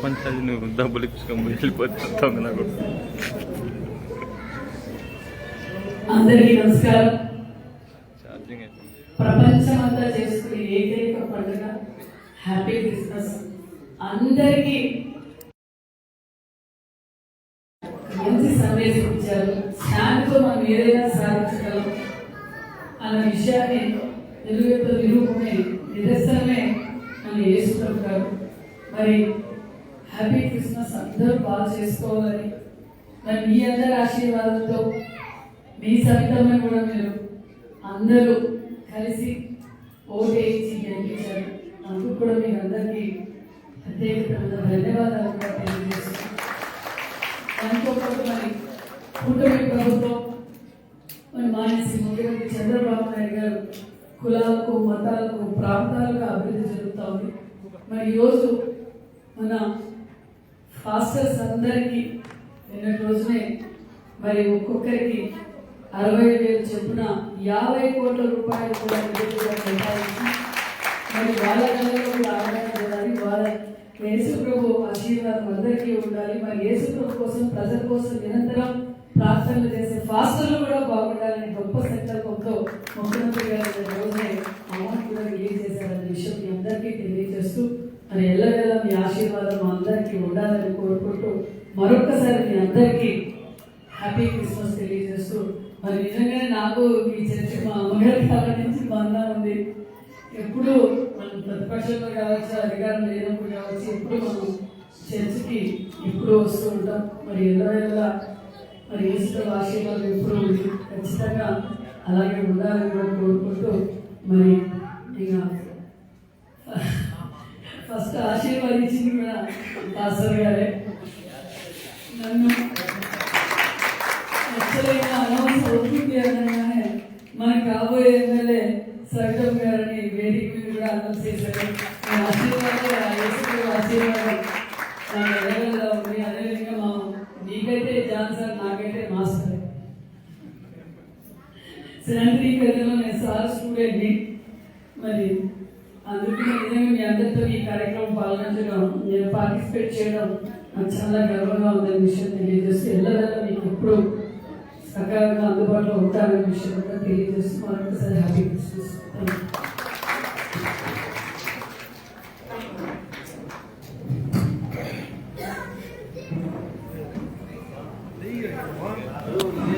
ప్రపంచాన్ని నువ్వు డబ్బులు ఇచ్చుకొని వెళ్ళిపోతావు నాకు. అందరికీ నమస్కారం. ఛార్జింగ్ అయిపోయింది. ప్రపంచం అంతా చేసుకునే ఏకైక పండుగ హ్యాపీ క్రిస్మస్. అందరికీ మంచి సందేశం ఇచ్చారు. శాంతితో మనం ఏదైనా సాధించగలం అన్న విషయాన్ని నిరూపమే నిదర్శనమే మన యేసు ప్రభు గారు. మరి హ్యాపీ క్రిస్మస్ అందరూ బాగా చేసుకోవాలని, మరి మీ అందరి ఆశీర్వాదంతో మీ సవితమని కూడా మీరు అందరూ కలిసి ఓటేసి గెలిపించారు. అందుకు కూడా మీకు అందరికీ ప్రత్యేకమైన ధన్యవాదాలు కూడా తెలియజేస్తున్నాను. దాంతో పాటు మరి కూటమి ప్రభుత్వం మరి మానేసి ముఖ్యమంత్రి చంద్రబాబు నాయుడు గారు కులాలకు, మతాలకు, ప్రాంతాలకు అభివృద్ధి జరుగుతూ ఉంది. మరి ఈరోజు మన ఫాస్టర్స్ అందరికీ నిన్నటి రోజునే మరి ఒక్కొక్కరికి 60,000 చొప్పున 50 కోట్ల రూపాయలు కూడా కేటాయించి మరి వాళ్ళ కళలో కూడా ఆదాయం జరగాలి. వాళ్ళ యేసు ప్రభు ఆశీర్వాదం అందరికీ ఉండాలి. మరి యేసు ప్రభు కోసం, ప్రజల కోసం నిరంతరం ప్రార్థనలు చేసే ఫాస్టర్లు కూడా బాగుండాలని గొప్ప సంకల్పంతో ముఖ్యమంత్రి గారు రోజునే అమౌంట్ కూడా రిలీజ్ చేశారనే విషయం మీ అందరికీ తెలియజేస్తూ, మరి ఎల్లవేళ మీ ఆశీర్వాదం మా అందరికీ ఉండాలని కోరుకుంటూ మరొకసారి మీ అందరికీ హ్యాపీ క్రిస్మస్ తెలియజేస్తూ, మరి నిజంగానే నాకు ఈ చర్చ మా అమ్మగారి కాలం నుంచి బంధం ఉంది. ఎప్పుడు మనం ప్రతిపక్షంలో కావచ్చు, అధికారం లేనప్పుడు కావచ్చు, ఎప్పుడు మనం చర్చికి ఎప్పుడు వస్తూ ఉంటాం. మరి ఎల్లవేళ మరి యేసు ఆశీర్వాదం ఎప్పుడు ఖచ్చితంగా అలాగే ఉండాలని కూడా కోరుకుంటూ, మరి ఇక ఫస్ట్ ఆశీర్వాదించింది కూడా పాస్టర్ గారే. నన్ను అనౌన్స్ అవుతుంది అనగానే మనకు కాబోయే ఎమ్మెల్యే సవితం గారని వేదిక మీద కూడా అనౌన్స్ చేశారు. ఆశీర్వాదం నాకు ఎలాగలా ఉంది. అదేవిధంగా మా నీకైతే జాన్సన్, నాకైతే మాస్టర్. శాంతినికేతన్లో నేను సార్ స్టూడెంట్ని. మరి అందుకే నిజంగా మీ అందరితో ఈ కార్యక్రమం పాల్గొనడం, నేను పార్టిసిపేట్ చేయడం నాకు చాలా గర్వంగా ఉందనే విషయం తెలియజేస్తూ, ఎల్లవేళ మీకు ఎప్పుడు సకాలంగా అందుబాటులో ఉంటారనే విషయం కూడా తెలియజేస్తూ మరొకసారి హ్యాపీ క్రిస్మస్. Thank you.